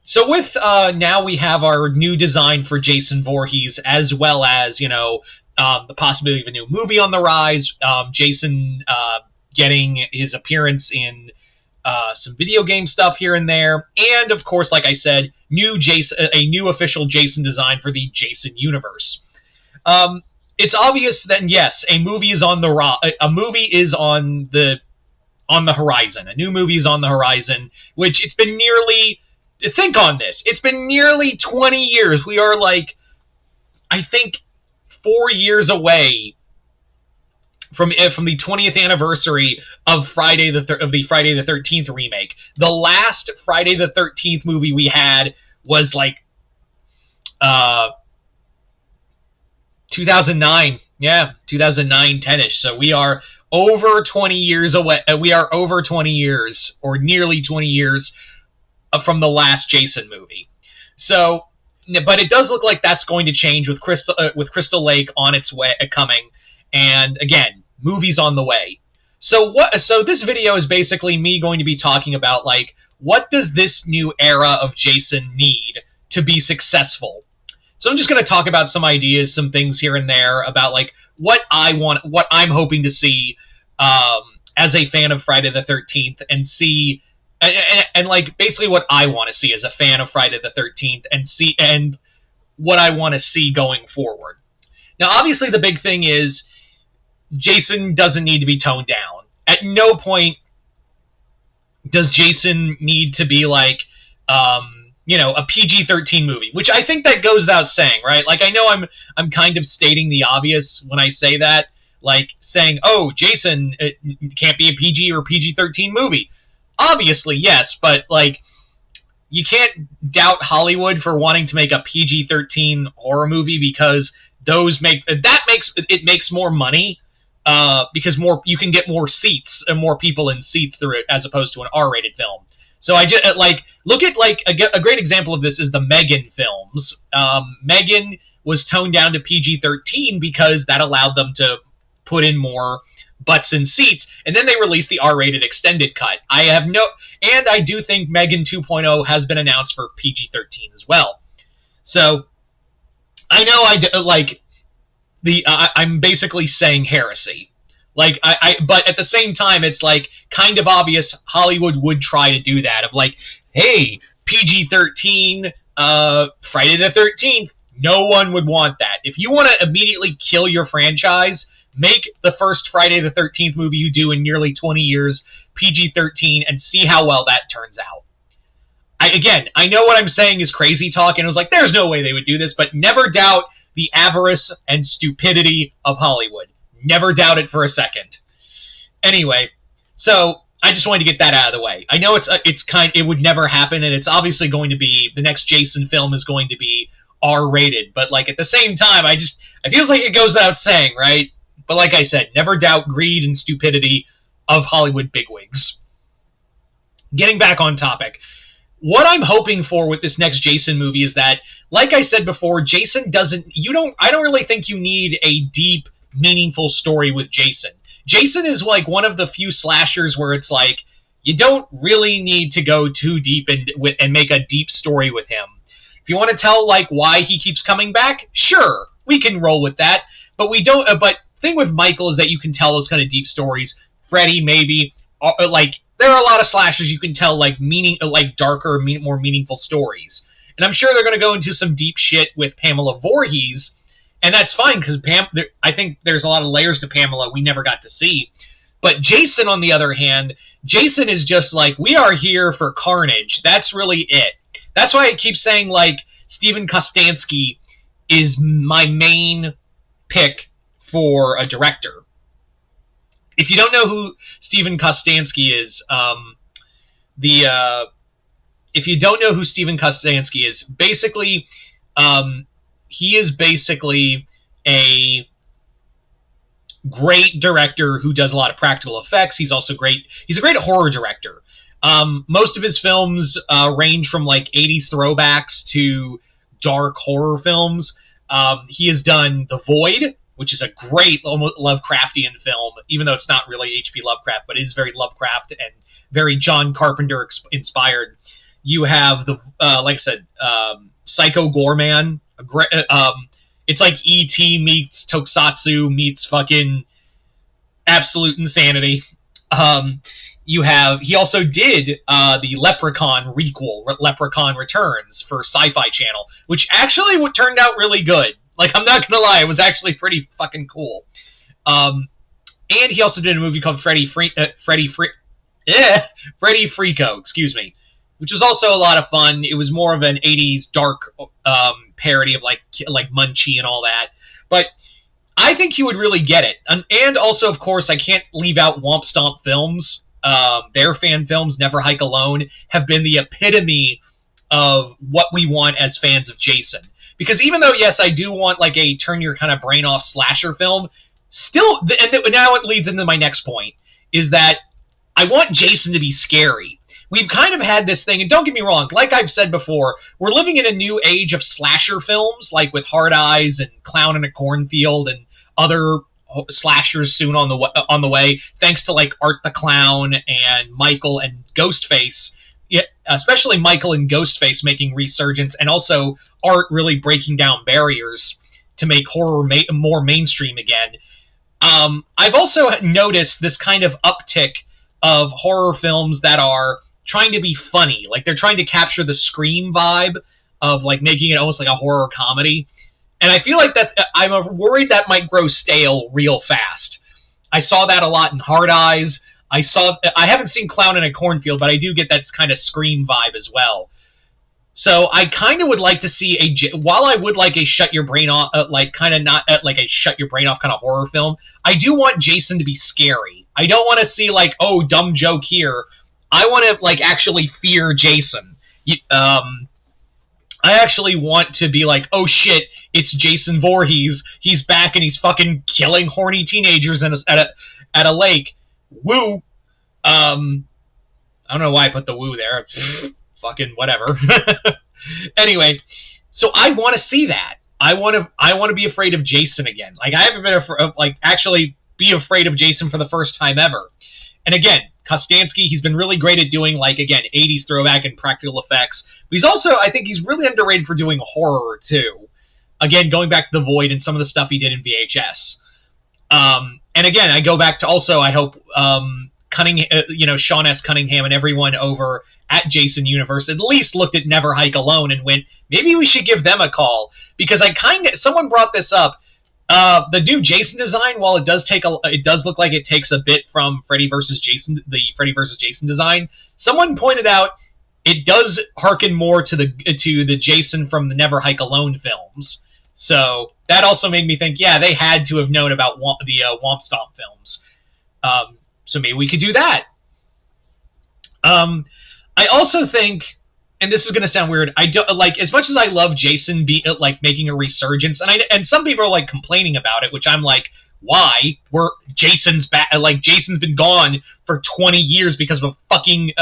So with now we have our new design for Jason Voorhees, as well as the possibility of a new movie on the rise. Jason getting his appearance in some video game stuff here and there, and of course, like I said, a new official Jason design for the Jason universe. It's obvious that yes, a movie is on the horizon. A new movie is on the horizon, which it's been nearly. Think on this. It's been nearly 20 years. We are I think, 4 years away from the 20th anniversary of the Friday the 13th remake. The last Friday the 13th movie we had was 2009. Yeah, 2009, 10ish. So we are over 20 years away. We are over 20 years, or nearly 20 years, from the last Jason movie. So, but it does look like that's going to change with Crystal Lake on its way coming, and again, movies on the way. So this video is basically me going to be talking about what does this new era of Jason need to be successful. So I'm just going to talk about some ideas, some things here and there about what I'm hoping to see as a fan of Friday the 13th, and see. And basically what I want to see as a fan of Friday the 13th, and what I want to see going forward. Now, obviously, the big thing is Jason doesn't need to be toned down. At no point does Jason need to be a PG-13 movie, which I think that goes without saying, right? I know I'm kind of stating the obvious when I say that, saying, oh, Jason, it can't be a PG or PG-13 movie. Obviously, yes, but you can't doubt Hollywood for wanting to make a PG-13 horror movie, because it makes more money, because you can get more seats and more people in seats through it, as opposed to an R-rated film. So I just look at a great example of this is the Megan films. Megan was toned down to PG-13 because that allowed them to put in more butts in seats, and then they released the R-rated extended cut. And I do think Megan 2.0 has been announced for PG-13 as well. So I know I'm basically saying heresy. But at the same time, it's kind of obvious Hollywood would try to do that. Of hey, PG-13, Friday the 13th. No one would want that. If you want to immediately kill your franchise, make the first Friday the 13th movie you do in nearly 20 years PG-13 and see how well that turns out. I know what I'm saying is crazy talk, and it was there's no way they would do this, but never doubt the avarice and stupidity of Hollywood. Never doubt it for a second. Anyway, so I just wanted to get that out of the way. I know it would never happen, and it's obviously going to be, the next Jason film is going to be R-rated, but at the same time, it feels like it goes without saying, right? But like I said, never doubt greed and stupidity of Hollywood bigwigs. Getting back on topic, what I'm hoping for with this next Jason movie is that, like I said before, I don't really think you need a deep, meaningful story with Jason. Jason is one of the few slashers where it's you don't really need to go too deep and make a deep story with him. If you want to tell why he keeps coming back, sure, we can roll with that. But we don't. But thing with Michael is that you can tell those kind of deep stories. Freddy, maybe, there are a lot of slashers you can tell darker, more meaningful stories. And I'm sure they're going to go into some deep shit with Pamela Voorhees, and that's fine because I think there's a lot of layers to Pamela we never got to see. But Jason, on the other hand, Jason is just we are here for carnage. That's really it. That's why I keep saying Stephen Costansky is my main pick for a director. If you don't know who Stephen Costansky is, basically, he is basically a great director who does a lot of practical effects. He's also great. He's a great horror director. Most of his films range from 80s throwbacks to dark horror films. He has done The Void, which is a great Lovecraftian film, even though it's not really H.P. Lovecraft, but it is very Lovecraft and very John Carpenter inspired. You have the like I said, Psycho Goreman. It's like E.T. meets Tokusatsu meets fucking absolute insanity. Um, he also did the Leprechaun requel, Leprechaun Returns for Sci-Fi Channel, which actually turned out really good. Like, I'm not gonna lie, it was actually pretty fucking cool. And he also did a movie called Freddy Freako, excuse me, which was also a lot of fun. It was more of an '80s dark parody of like Munchie and all that, but I think he would really get it. And also, of course, I can't leave out Womp Stomp Films. Their fan films, Never Hike Alone, have been the epitome of what we want as fans of Jason. Because even though, yes, I do want like a turn your kind of brain off slasher film, still, and now it leads into my next point, is that I want Jason to be scary. We've kind of had this thing, and don't get me wrong, like I've said before, we're living in a new age of slasher films, like with Hard Eyes and Clown in a Cornfield and other slashers soon on the way, thanks to like Art the Clown and Michael and Ghostface. Yeah, especially Michael and Ghostface making resurgence, and also Art really breaking down barriers to make horror more mainstream again. I've also noticed this kind of uptick of horror films that are trying to be funny. Like, they're trying to capture the Scream vibe of, like, making it almost like a horror comedy. And I feel like I'm worried that might grow stale real fast. I saw that a lot in Hard Eyes. I haven't seen Clown in a Cornfield, but I do get that kind of Scream vibe as well. So I kind of would like to see while I would like a shut your brain off, like kind of not like a shut your brain off kind of horror film, I do want Jason to be scary. I don't want to see like, oh, dumb joke here. I want to like actually fear Jason. I actually want to be like, oh shit, it's Jason Voorhees. He's back and he's fucking killing horny teenagers at a lake. Woo. I don't know why I put the woo there. Fucking whatever. Anyway, so I want to see that. I want to be afraid of Jason again. Like, I haven't been actually be afraid of Jason for the first time ever. And again, Costansky, he's been really great at doing, like, again, 80s throwback and practical effects. But he's also, I think he's really underrated for doing horror, too. Again, going back to The Void and some of the stuff he did in VHS. And again, I go back to also, I hope, Sean S. Cunningham and everyone over at Jason Universe at least looked at Never Hike Alone and went, maybe we should give them a call. Because someone brought this up. The new Jason design, while it does look like it takes a bit from Freddy vs. Jason, the Freddy vs. Jason design. Someone pointed out it does harken more to the Jason from the Never Hike Alone films. So that also made me think, yeah, they had to have known about the Womp Stomp films. So maybe we could do that. I also think, and this is going to sound weird, I don't like, as much as I love Jason making a resurgence, and some people are like complaining about it, which I'm like, why? Jason's back. Like, Jason's been gone for 20 years because of a fucking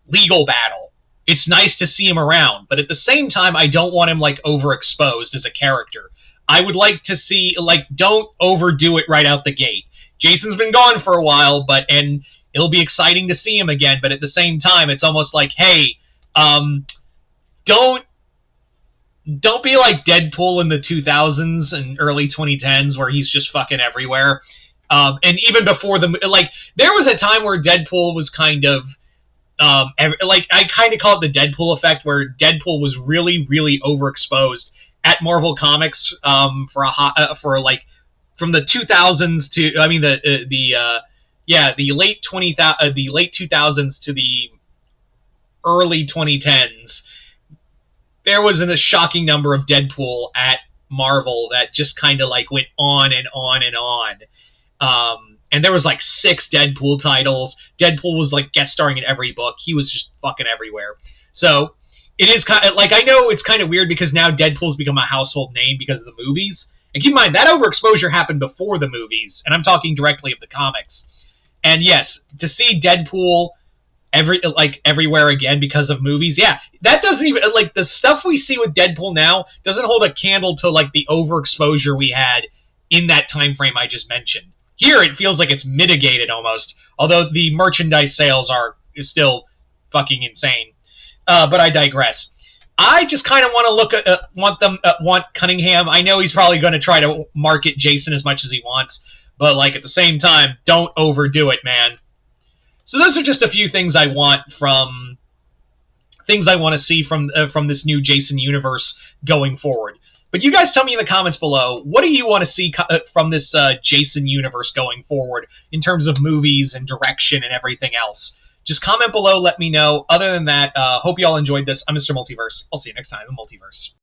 legal battle. It's nice to see him around, but at the same time, I don't want him like overexposed as a character. I would like to see, like, don't overdo it right out the gate. Jason's been gone for a while, and it'll be exciting to see him again, but at the same time, it's almost like, hey, don't be like Deadpool in the 2000s and early 2010s where he's just fucking everywhere. And even before there was a time where Deadpool was kind of, I kind of call it the Deadpool effect, where Deadpool was really, really overexposed at Marvel Comics, from the 2000s to, I mean, the late 2000s to the early 2010s. There was a shocking number of Deadpool at Marvel that just kind of like went on and on and on. And there was like 6 Deadpool titles. Deadpool was like guest starring in every book. He was just fucking everywhere. So it is kind of like, I know it's kind of weird because now Deadpool's become a household name because of the movies. And keep in mind, that overexposure happened before the movies, and I'm talking directly of the comics. And yes, to see Deadpool everywhere again because of movies, yeah, that doesn't even, like, the stuff we see with Deadpool now doesn't hold a candle to like the overexposure we had in that time frame I just mentioned. Here, it feels like it's mitigated almost, although the merchandise sales is still fucking insane. But I digress. I just kind of want to want Cunningham. I know he's probably going to try to market Jason as much as he wants, but like at the same time, don't overdo it, man. So those are just a few things I want to see from this new Jason universe going forward. But you guys tell me in the comments below, what do you want to see from this Jason universe going forward in terms of movies and direction and everything else? Just comment below, let me know. Other than that, hope you all enjoyed this. I'm Mr. Multiverse. I'll see you next time in Multiverse.